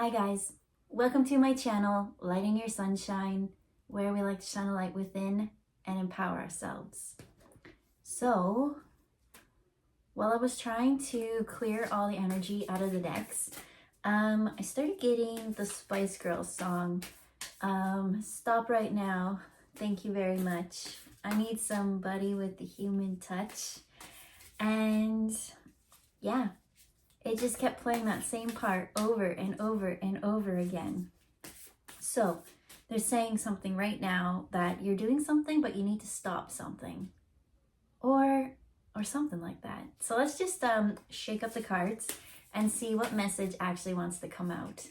Hi guys, welcome to my channel, Lighting Your Sunshine, where we like to shine a light within and empower ourselves. So, while I was trying to clear all the energy out of the decks, I started getting the Spice Girls song, Stop Right Now, Thank You Very Much. I need somebody with the human touch. And yeah, it just kept playing that same part over and over and over again. So they're saying something right now that you're doing something, but you need to stop something, or something like that. So let's just shake up the cards and see what message actually wants to come out.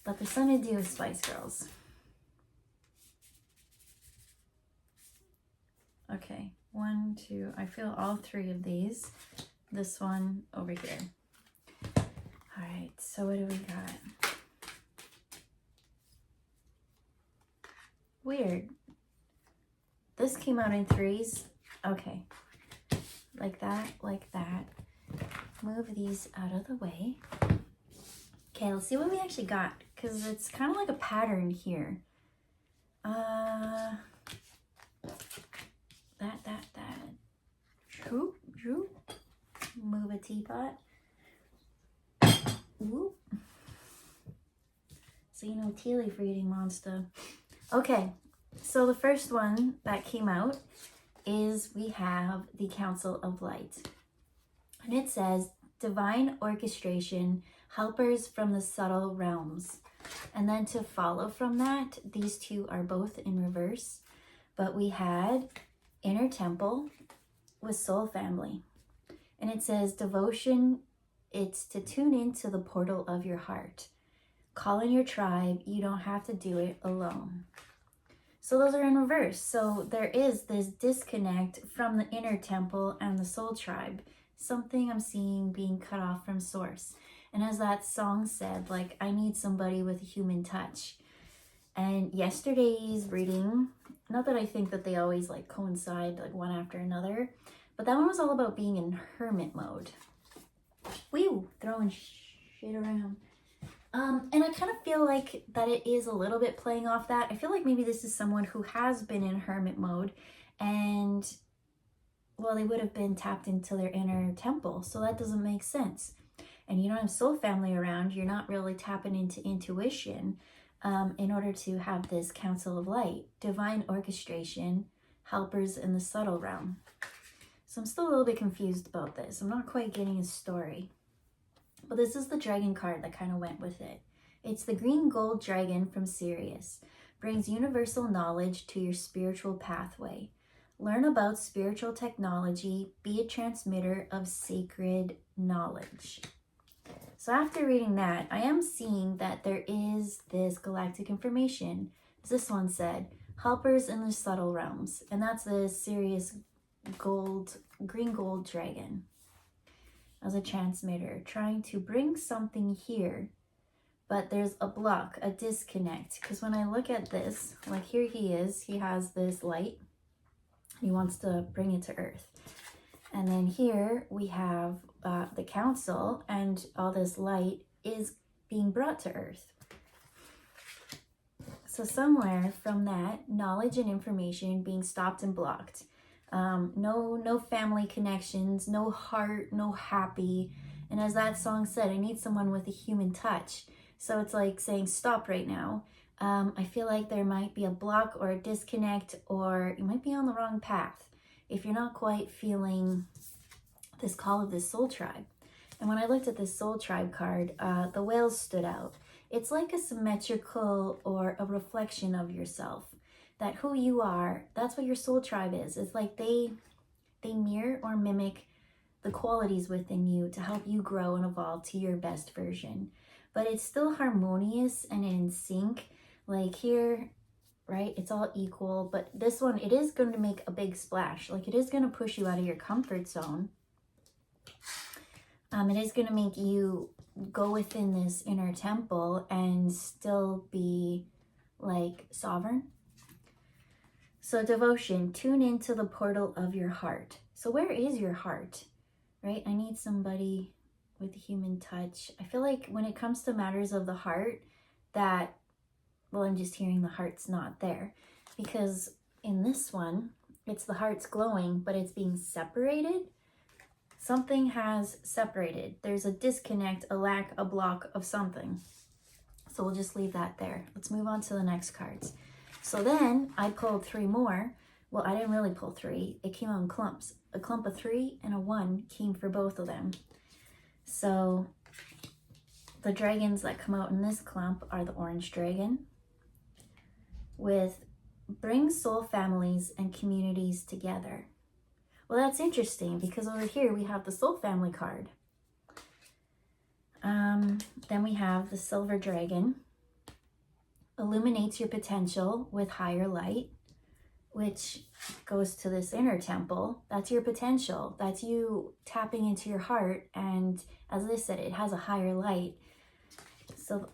But there's something to do with Spice Girls. Okay, 1, 2, I feel all 3 of these. This one over here. All right, so what do we got? Weird. This came out in 3s. Okay. Like that, like that. Move these out of the way. Okay, let's see what we actually got, because it's kind of like a pattern here. That. Droop. Move a teapot. Whoop. So you know, tea leaf reading monster. Okay, so the first one that came out is we have the Council of Light. And it says, divine orchestration, helpers from the subtle realms. And then to follow from that, these two are both in reverse. But we had Inner Temple with Soul Family. And it says, devotion, it's to tune into the portal of your heart. Call in your tribe. You don't have to do it alone. So those are in reverse. So there is this disconnect from the inner temple and the soul tribe. Something I'm seeing being cut off from source. And as that song said, like, I need somebody with a human touch. And yesterday's reading, not that I think that they always like coincide like one after another, but that one was all about being in hermit mode. Woo, throwing shit around. And I kind of feel like that it is a little bit playing off that. I feel like maybe this is someone who has been in hermit mode and, well, they would have been tapped into their inner temple. So that doesn't make sense. And you don't have soul family around. You're not really tapping into intuition in order to have this Council of Light, divine orchestration, helpers in the subtle realm. So I'm still a little bit confused about this. I'm not quite getting a story. But this is the dragon card that kind of went with it. It's the green gold dragon from Sirius. Brings universal knowledge to your spiritual pathway. Learn about spiritual technology. Be a transmitter of sacred knowledge. So after reading that, I am seeing that there is this galactic information. As this one said, helpers in the subtle realms. And that's the Sirius green gold dragon. As a transmitter, trying to bring something here, but there's a block, a disconnect. Because when I look at this, like here he has this light. He wants to bring it to earth. And then here we have the council, and all this light is being brought to earth. So somewhere from that, knowledge and information being stopped and blocked. No family connections, no heart, no happy. And as that song said, I need someone with a human touch. So it's like saying stop right now. I feel like there might be a block or a disconnect, or you might be on the wrong path if you're not quite feeling this call of this soul tribe. And when I looked at this soul tribe card, the whales stood out. It's like a symmetrical or a reflection of yourself. That who you are, that's what your soul tribe is. It's like they mirror or mimic the qualities within you to help you grow and evolve to your best version. But it's still harmonious and in sync. Like here, right, it's all equal. But this one, it is going to make a big splash. Like it is going to push you out of your comfort zone. It is going to make you go within this inner temple and still be like sovereign. So devotion, tune into the portal of your heart. So where is your heart, right? I need somebody with the human touch. I feel like when it comes to matters of the heart, that, well, I'm just hearing the heart's not there. Because in this one, it's the heart's glowing, but it's being separated. Something has separated. There's a disconnect, a lack, a block of something. So we'll just leave that there. Let's move on to the next cards. So then I pulled 3 more. Well, I didn't really pull 3. It came out in clumps. A clump of 3 and a 1 came for both of them. So the dragons that come out in this clump are the orange dragon with bring soul families and communities together. Well, that's interesting because over here we have the soul family card. Then we have the silver dragon. Illuminates your potential with higher light, which goes to this inner temple. That's your potential. That's you tapping into your heart. And as I said, it has a higher light. So,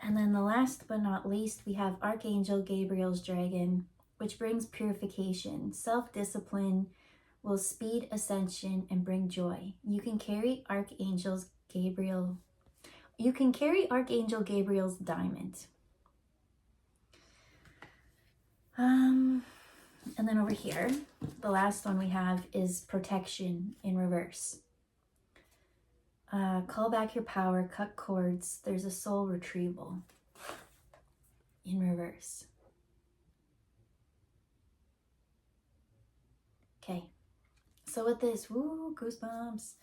and then the last but not least, we have Archangel Gabriel's dragon, which brings purification. Self-discipline will speed ascension and bring joy. You can carry Archangel Gabriel's diamond. And then over here, the last one we have is protection in reverse. Call back your power, cut cords. There's a soul retrieval in reverse. Okay, so with this, woo, goosebumps.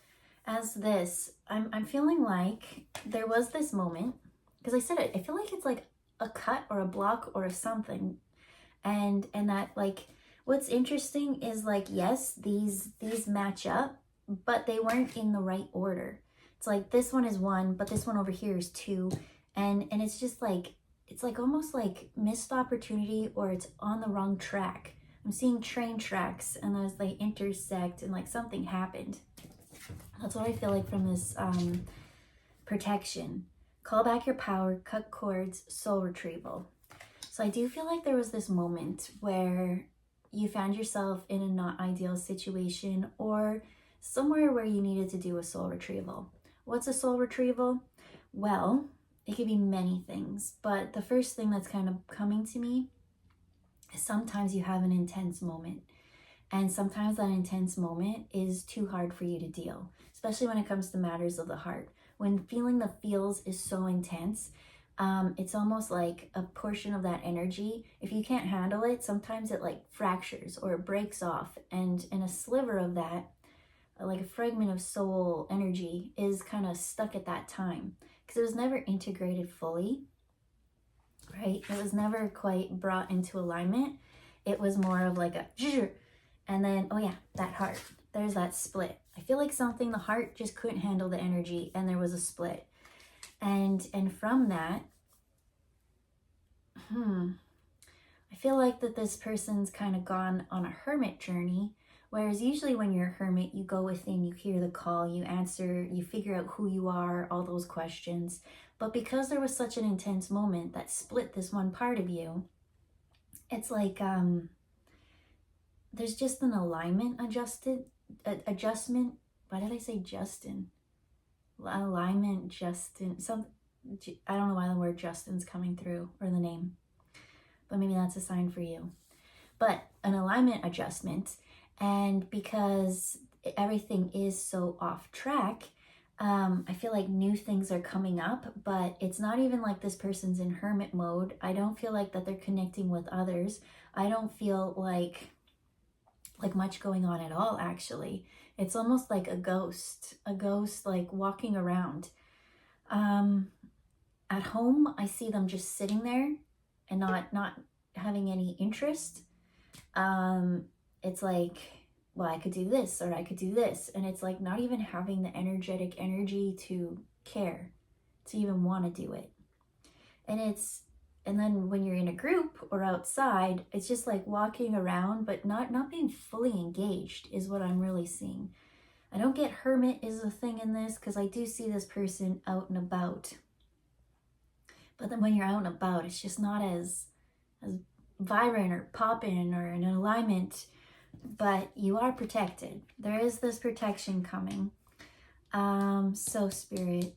As this, I'm feeling like there was this moment, because I said it, I feel like it's like a cut or a block or something. And that, like, what's interesting is, like, yes, these match up, but they weren't in the right order. It's like this one is 1, but this one over here is 2. And it's just like, it's like almost like missed opportunity, or it's on the wrong track. I'm seeing train tracks and as they intersect and like something happened. That's what I feel like from this protection. Call back your power, cut cords, soul retrieval. So I do feel like there was this moment where you found yourself in a not ideal situation or somewhere where you needed to do a soul retrieval. What's a soul retrieval? Well, it could be many things, but the first thing that's kind of coming to me is sometimes you have an intense moment, and sometimes that intense moment is too hard for you to deal, especially when it comes to matters of the heart. When feeling the feels is so intense, it's almost like a portion of that energy, if you can't handle it, sometimes it like fractures or it breaks off, and a sliver of that, like a fragment of soul energy, is kind of stuck at that time because it was never integrated fully, right? It was never quite brought into alignment. It was more of like a and then, oh yeah, that heart, there's that split. I feel like something, the heart just couldn't handle the energy and there was a split. And from that, I feel like that this person's kind of gone on a hermit journey, whereas usually when you're a hermit, you go within, you hear the call, you answer, you figure out who you are, all those questions. But because there was such an intense moment that split this one part of you, it's like there's just an alignment adjustment. Why did I say Justin? Alignment, Justin, I don't know why the word Justin's coming through, or the name, but maybe that's a sign for you. But an alignment adjustment, and because everything is so off track, I feel like new things are coming up, but it's not even like this person's in hermit mode. I don't feel like that they're connecting with others. I don't feel like much going on at all, actually. It's almost like a ghost like walking around. At home, I see them just sitting there and not having any interest. It's like, well, I could do this or I could do this. And it's like not even having the energetic energy to care, to even want to do it. And then when you're in a group or outside, it's just like walking around, but not being fully engaged is what I'm really seeing. I don't get hermit is a thing in this because I do see this person out and about. But then when you're out and about, it's just not as vibrant or popping or in alignment, but you are protected. There is this protection coming. So Spirit,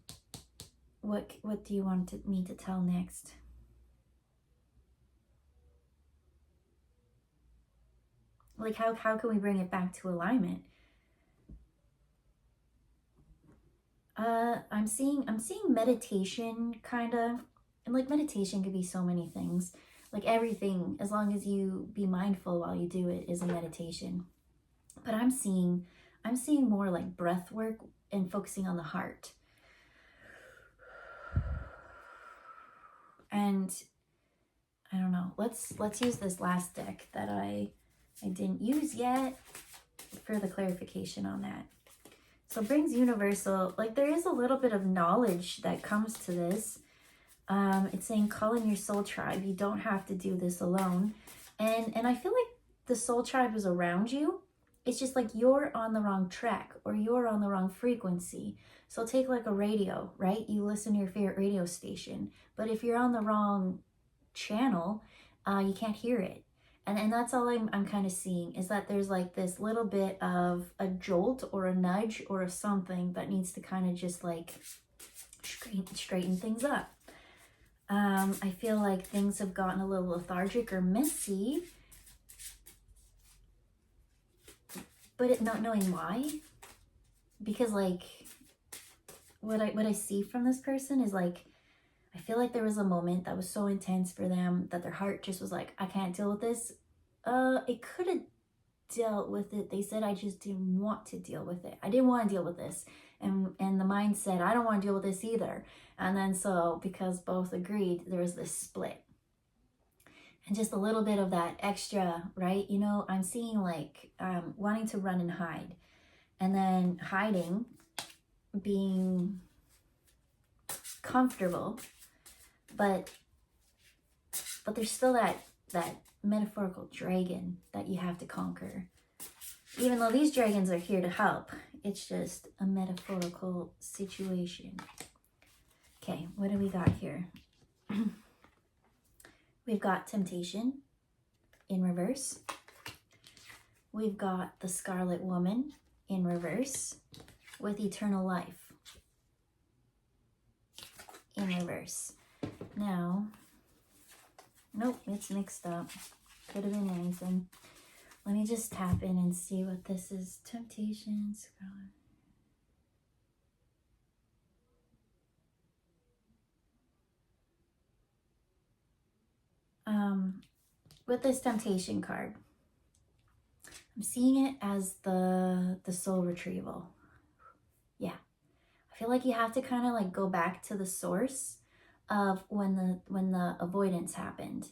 what do you want me to tell next? Like how can we bring it back to alignment? I'm seeing meditation kind of, and like meditation could be so many things. Like everything, as long as you be mindful while you do it, is a meditation. But I'm seeing more like breath work and focusing on the heart. And I don't know. Let's use this last deck that I didn't use yet for the clarification on that. So brings universal, like there is a little bit of knowledge that comes to this. It's saying call in your soul tribe. You don't have to do this alone. And I feel like the soul tribe is around you. It's just like you're on the wrong track or you're on the wrong frequency. So take like a radio, right? You listen to your favorite radio station. But if you're on the wrong channel, you can't hear it. And that's all I'm kind of seeing, is that there's like this little bit of a jolt or a nudge or a something that needs to kind of just like straighten things up. I feel like things have gotten a little lethargic or messy, but not knowing why. Because like what I see from this person is like, I feel like there was a moment that was so intense for them that their heart just was like, I can't deal with this. It could have dealt with it. They said, I just didn't want to deal with it. I didn't want to deal with this. And the mind said, I don't want to deal with this either. And then so, because both agreed, there was this split. And just a little bit of that extra, right? You know, I'm seeing like wanting to run and hide. And then hiding, being comfortable, but there's still that metaphorical dragon that you have to conquer. Even though these dragons are here to help, it's just a metaphorical situation. Okay, what do we got here? We've got temptation in reverse. We've got the Scarlet Woman in reverse with eternal life in reverse. Now, nope, it's mixed up. Could have been anything. Let me just tap in and see what this is. Temptation, Scarlet. With this temptation card, I'm seeing it as the soul retrieval. Yeah. I feel like you have to kind of like go back to the source of when the avoidance happened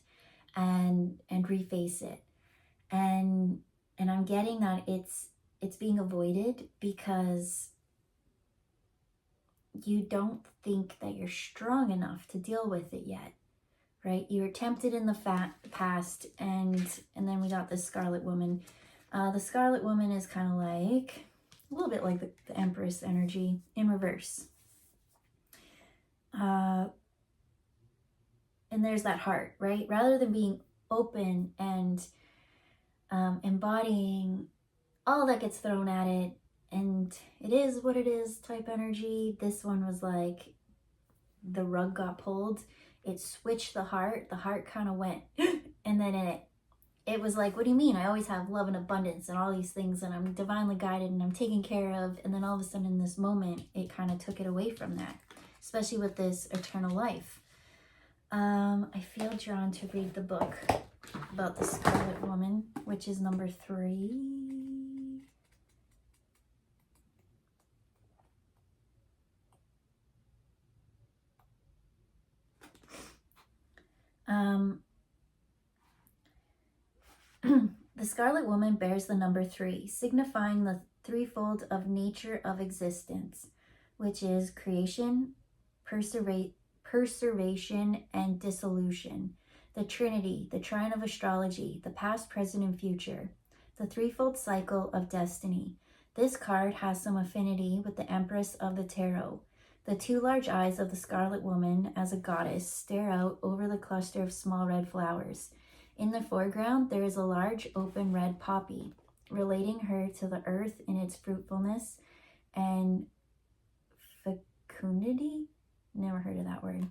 and reface it. And I'm getting that it's being avoided because you don't think that you're strong enough to deal with it yet. Right? You were tempted in the past, and then we got this Scarlet Woman. The Scarlet Woman is kind of like a little bit like the Empress energy in reverse. And there's that heart, right? Rather than being open and embodying all that gets thrown at it, and it is what it is type energy, this one was like the rug got pulled. It switched the heart kind of went, and then it was like, what do you mean? I always have love and abundance and all these things, and I'm divinely guided and I'm taken care of. And then all of a sudden in this moment, it kind of took it away from that, especially with this eternal life. I feel drawn to read the book about the Scarlet Woman, which is number 3. The Scarlet Woman bears the number 3, signifying the threefold of nature of existence, which is creation, preservation, and dissolution. The Trinity, the trine of astrology, the past, present, and future. The threefold cycle of destiny. This card has some affinity with the Empress of the Tarot. The 2 large eyes of the Scarlet Woman as a goddess stare out over the cluster of small red flowers. In the foreground, there is a large open red poppy, relating her to the earth in its fruitfulness and fecundity. Never heard of that word.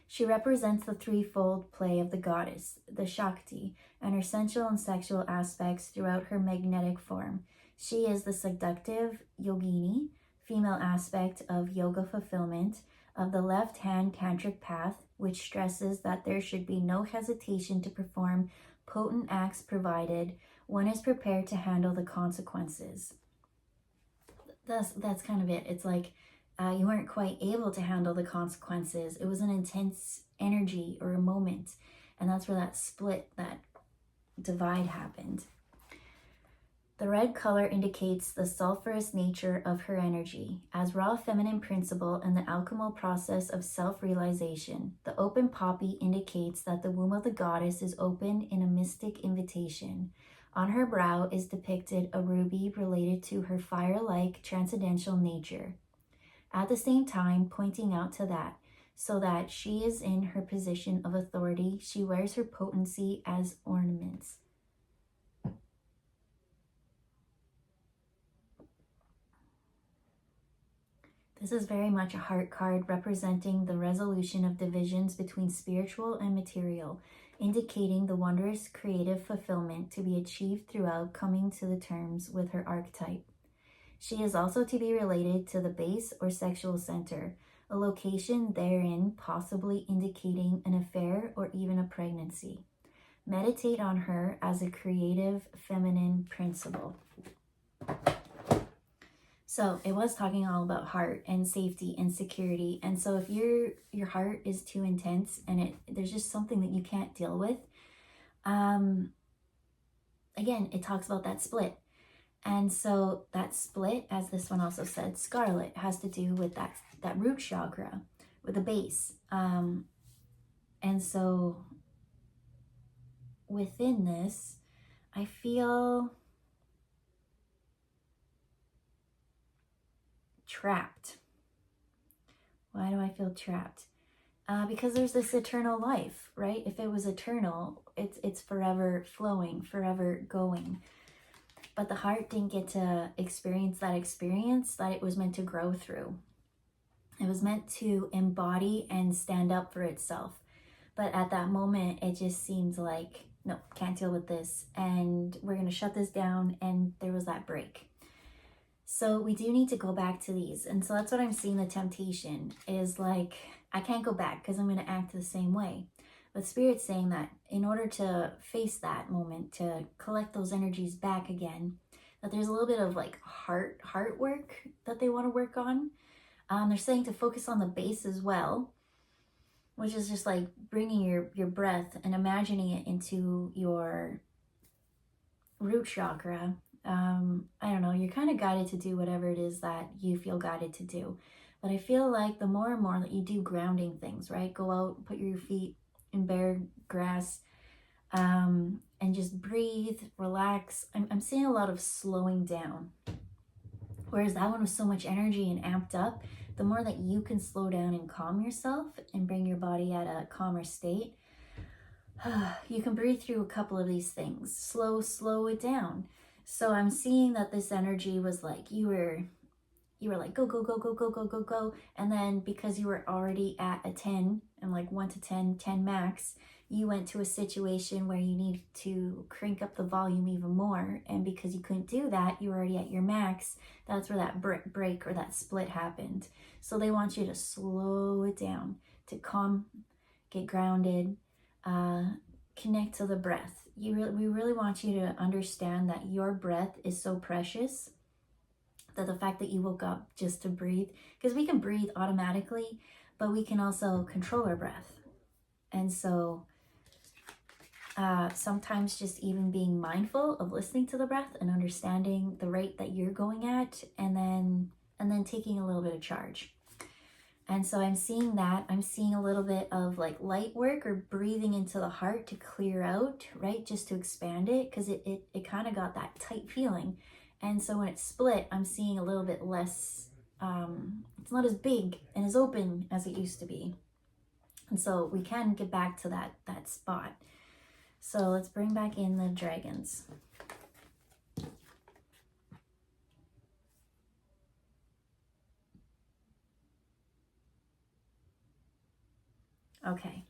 She represents the threefold play of the goddess, the Shakti, and her sensual and sexual aspects throughout her magnetic form. She is the seductive yogini, female aspect of yoga fulfillment, of the left-hand tantric path, which stresses that there should be no hesitation to perform potent acts provided one is prepared to handle the consequences. That's kind of it. It's like you weren't quite able to handle the consequences. It was an intense energy or a moment, and that's where that split, that divide happened. The red color indicates the sulfurous nature of her energy, as raw feminine principle and the alchemical process of self-realization. The open poppy indicates that the womb of the goddess is open in a mystic invitation. On her brow is depicted a ruby related to her fire-like transcendental nature. At the same time, pointing out to that, so that she is in her position of authority, she wears her potency as ornaments. This is very much a heart card representing the resolution of divisions between spiritual and material, indicating the wondrous creative fulfillment to be achieved throughout coming to the terms with her archetype. She is also to be related to the base or sexual center, a location therein possibly indicating an affair or even a pregnancy. Meditate on her as a creative feminine principle. So it was talking all about heart and safety and security. And so if your heart is too intense and there's just something that you can't deal with, again, it talks about that split. And so that split, as this one also said, scarlet, has to do with that root chakra, with the base. And so within this, I feel trapped. Why do I feel trapped? Because there's this eternal life, right? If it was eternal, it's forever flowing, forever going. But the heart didn't get to experience that it was meant to grow through. It was meant to embody and stand up for itself. But at that moment, it just seemed like, no, can't deal with this. And we're going to shut this down. And there was that break. So we do need to go back to these. And so that's what I'm seeing. The temptation is like, I can't go back because I'm going to act the same way. But Spirit's saying that in order to face that moment, to collect those energies back again, that there's a little bit of like heart work that they want to work on. They're saying to focus on the base as well, which is just like bringing your breath and imagining it into your root chakra. I don't know, you're kind of guided to do whatever it is that you feel guided to do. But I feel like the more and more that you do grounding things, right? Go out, put your feet in bare grass, and just breathe, relax. I'm seeing a lot of slowing down. Whereas that one was so much energy and amped up, the more that you can slow down and calm yourself and bring your body at a calmer state, you can breathe through a couple of these things. Slow it down. So I'm seeing that this energy was like you were like go. And then because you were already at a 10 and like 1 to 10 max, you went to a situation where you need to crank up the volume even more. And because you couldn't do that, you were already at your max. That's where that break or that split happened. So they want you to slow it down, to calm, get grounded, connect to the breath. We really want you to understand that your breath is so precious, that the fact that you woke up just to breathe, because we can breathe automatically, but we can also control our breath. And so sometimes just even being mindful of listening to the breath and understanding the rate that you're going at, and then taking a little bit of charge. And so I'm seeing that. I'm seeing a little bit of like light work or breathing into the heart to clear out, right? Just to expand it, because it kind of got that tight feeling. And so when it's split, I'm seeing a little bit less, it's not as big and as open as it used to be. And so we can get back to that spot. So let's bring back in the dragons. Okay.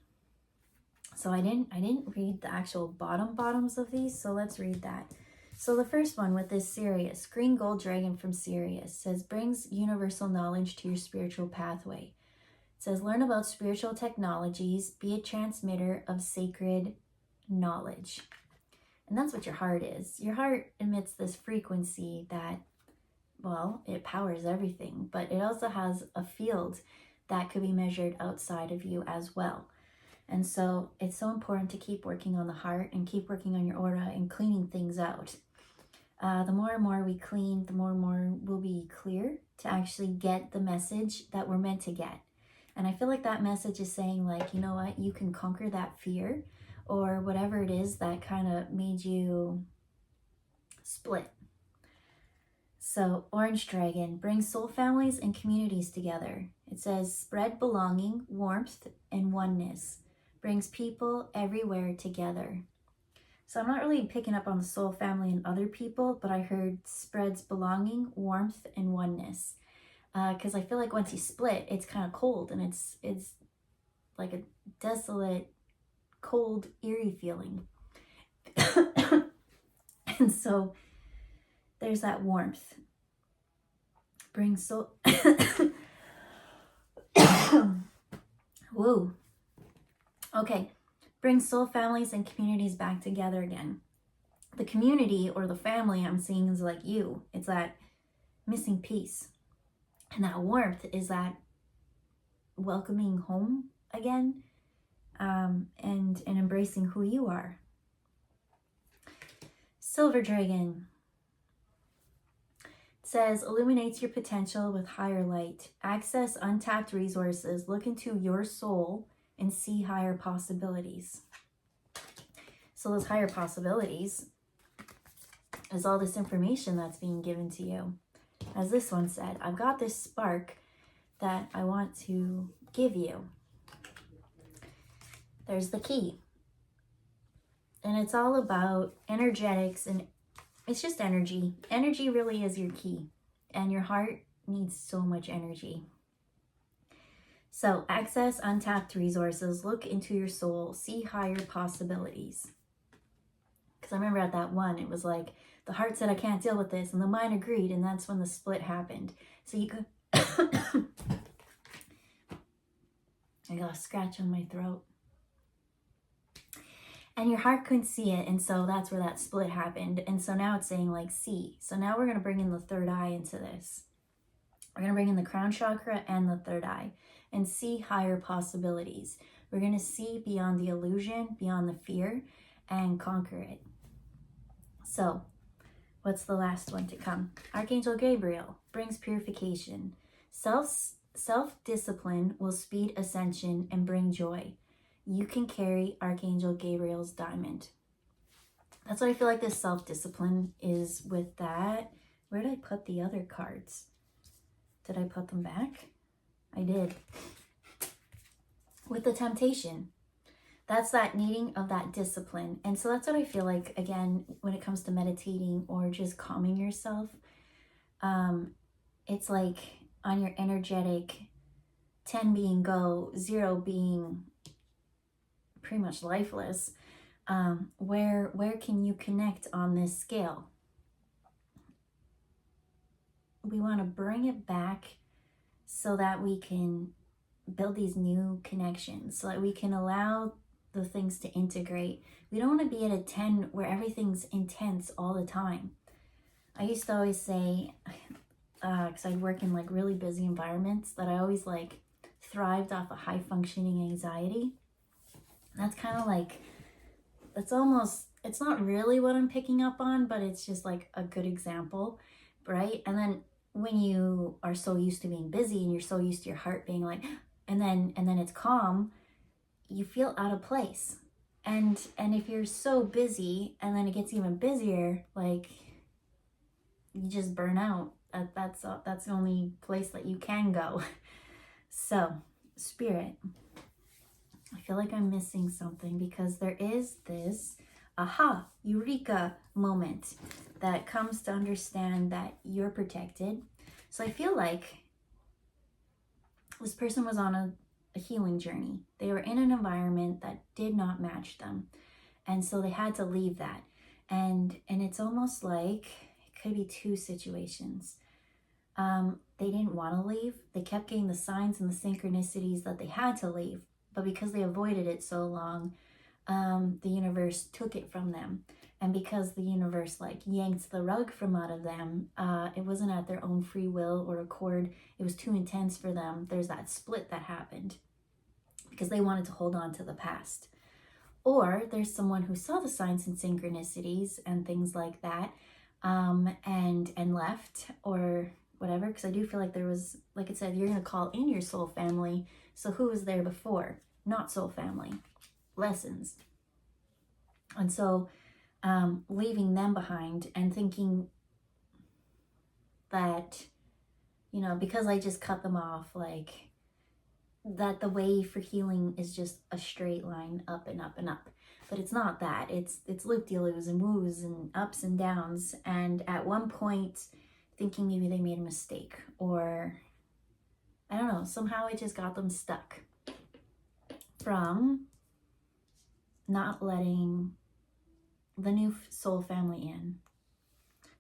So I didn't read the actual bottoms of these, so let's read that. So the first one with this Sirius, Green Gold Dragon from Sirius, says brings universal knowledge to your spiritual pathway. It says learn about spiritual technologies, be a transmitter of sacred knowledge. And that's what your heart is. Your heart emits this frequency that, well, it powers everything, but it also has a field that could be measured outside of you as well. And so it's so important to keep working on the heart and keep working on your aura and cleaning things out. The more and more we clean, the more and more we'll be clear to actually get the message that we're meant to get. And I feel like that message is saying, like, you know what, you can conquer that fear or whatever it is that kind of made you split. So Orange Dragon brings soul families and communities together. It says spread belonging, warmth, and oneness. Brings people everywhere together. So I'm not really picking up on the soul family and other people, but I heard spreads belonging, warmth, and oneness. Because I feel like once you split, it's kind of cold, and it's like a desolate, cold, eerie feeling. And so there's that warmth. Brings soul... Whoa. Okay. Bring soul families and communities back together again. The community or the family I'm seeing is like you. It's that missing piece. And that warmth is that welcoming home again, and embracing who you are. Silver Dragon says illuminates your potential with higher light. Access untapped resources. Look into your soul and see higher possibilities. So those higher possibilities is all this information that's being given to you. As this one said, I've got this spark that I want to give you. There's the key. And it's all about energetics, and it's just energy. Energy really is your key. And your heart needs so much energy. So access untapped resources, look into your soul, see higher possibilities. Because I remember at that one, it was like, the heart said, I can't deal with this. And the mind agreed. And that's when the split happened. So you could... I got a scratch on my throat. And your heart couldn't see it. And so that's where that split happened. And so now it's saying like, see. So now we're going to bring in the third eye into this. We're going to bring in the crown chakra and the third eye. And see higher possibilities. We're going to see beyond the illusion, beyond the fear, and conquer it. So, what's the last one to come? Archangel Gabriel brings purification. Self-discipline will speed ascension and bring joy. You can carry Archangel Gabriel's diamond. That's what I feel like this self-discipline is with that. Where did I put the other cards? Did I put them back? I did. With the temptation. That's that needing of that discipline. And so that's what I feel like, again, when it comes to meditating or just calming yourself. It's like on your energetic 10 being go, 0 being pretty much lifeless. Where can you connect on this scale? We want to bring it back so that we can build these new connections, so that we can allow the things to integrate. We don't want to be at a 10 where everything's intense all the time. I used to always say, because I'd work in like really busy environments, that I always like thrived off of high functioning anxiety. That's kind of like, that's almost, it's not really what I'm picking up on, but it's just like a good example, right? And then when you are so used to being busy and you're so used to your heart being like, and then it's calm, you feel out of place. And if you're so busy and then it gets even busier, like you just burn out. That's the only place that you can go. So, Spirit, I feel like I'm missing something, because there is this aha, eureka moment that comes to understand that you're protected. So I feel like this person was on a healing journey. They were in an environment that did not match them. And so they had to leave that. And it's almost like it could be two situations. They didn't want to leave. They kept getting the signs and the synchronicities that they had to leave. But because they avoided it so long, the universe took it from them. And because the universe like yanked the rug from out of them, it wasn't at their own free will or accord. It was too intense for them. There's that split that happened because they wanted to hold on to the past. Or there's someone who saw the signs and synchronicities and things like that, and left or whatever. Because I do feel like there was, like it said, you're going to call in your soul family. So who was there before? Not soul family. Lessons. And so leaving them behind and thinking that, you know, because I just cut them off, like that the way for healing is just a straight line up and up and up. But it's not that. It's loop-de-loos and woos and ups and downs. And at one point, thinking maybe they made a mistake, or I don't know, somehow it just got them stuck from not letting the new soul family in,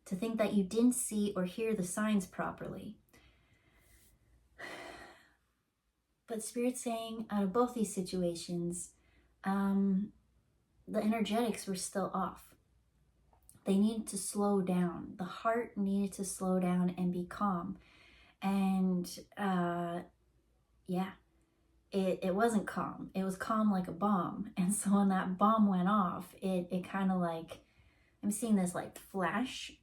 to think that you didn't see or hear the signs properly. But Spirit's saying out of both these situations, the energetics were still off. They needed to slow down. The heart needed to slow down and be calm. And it wasn't calm. It was calm like a bomb. And so when that bomb went off, it kind of like, I'm seeing this like flash,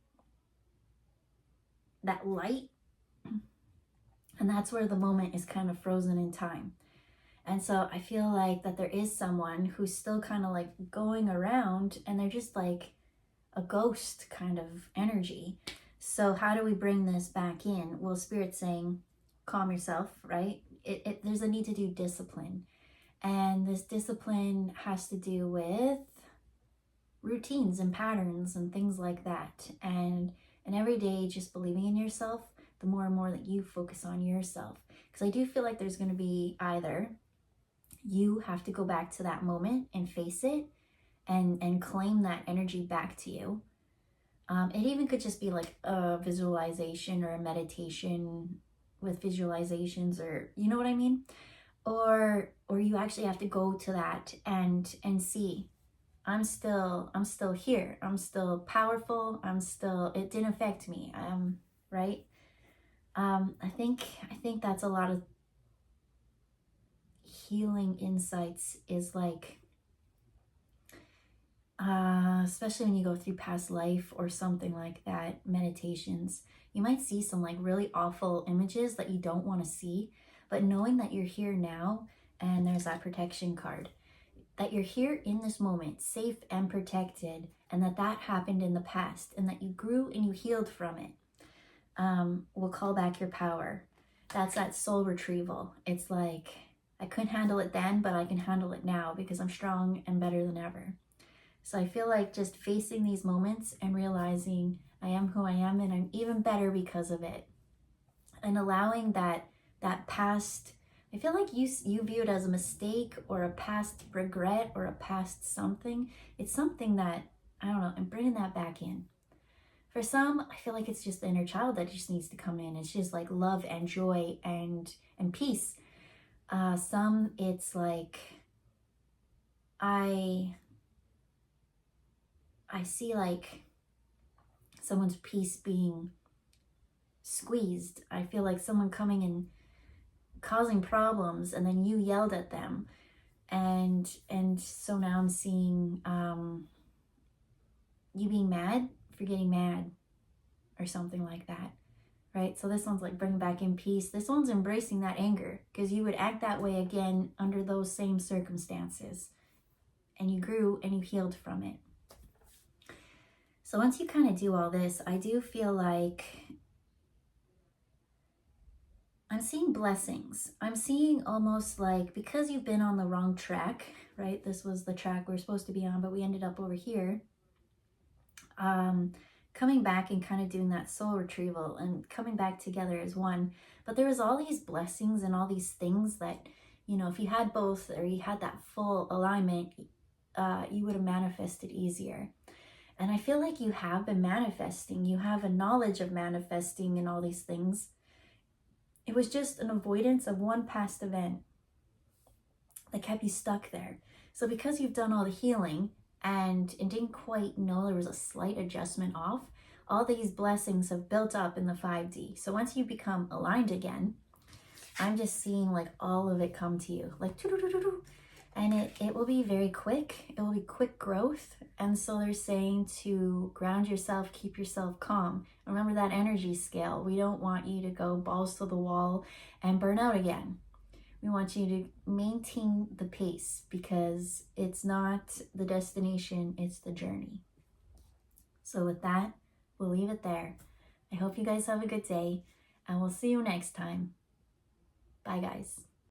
that light. And that's where the moment is kind of frozen in time. And so I feel like that there is someone who's still kind of like going around, and they're just like a ghost kind of energy. So how do we bring this back in? Well, Spirit's saying, calm yourself, right? There's a need to do discipline. And this discipline has to do with routines and patterns and things like that. And every day just believing in yourself, the more and more that you focus on yourself. Because I do feel like there's going to be either you have to go back to that moment and face it and claim that energy back to you. It even could just be like a visualization or a meditation with visualizations, or you know what I mean? Or you actually have to go to that and see, I'm still here. I'm still powerful. It didn't affect me. Right? I think that's a lot of healing insights, is like, especially when you go through past life or something like that, meditations, you might see some like really awful images that you don't want to see, but knowing that you're here now, and there's that protection card, that you're here in this moment, safe and protected, and that happened in the past, and that you grew and you healed from it, will call back your power. That's that soul retrieval. It's like, I couldn't handle it then, but I can handle it now because I'm strong and better than ever. So I feel like just facing these moments and realizing I am who I am, and I'm even better because of it. And allowing that past, I feel like you view it as a mistake or a past regret or a past something. It's something that, I don't know, I'm bringing that back in. For some, I feel like it's just the inner child that just needs to come in. It's just like love and joy and peace. Some, it's like, I see like someone's peace being squeezed. I feel like someone coming and causing problems, and then you yelled at them, and so now I'm seeing you being mad for getting mad or something like that, right? So this one's like bring back in peace. This one's embracing that anger, because you would act that way again under those same circumstances, and you grew and you healed from it. So once you kind of do all this, I do feel like I'm seeing blessings. I'm seeing almost like, because you've been on the wrong track, right? This was the track we're supposed to be on, but we ended up over here. Coming back and kind of doing that soul retrieval and coming back together as one. But there was all these blessings and all these things that You know, if you had both, or you had that full alignment, you would have manifested easier. And I feel like you have been manifesting. You have a knowledge of manifesting and all these things. It was just an avoidance of one past event that kept you stuck there. So because you've done all the healing and didn't quite know there was a slight adjustment off, all these blessings have built up in the 5D. So once you become aligned again, I'm just seeing like all of it come to you, like and it will be very quick. It will be quick growth. And so they're saying to ground yourself, keep yourself calm. Remember that energy scale. We don't want you to go balls to the wall and burn out again. We want you to maintain the pace, because it's not the destination, it's the journey. So with that, we'll leave it there. I hope you guys have a good day, and we'll see you next time. Bye, guys.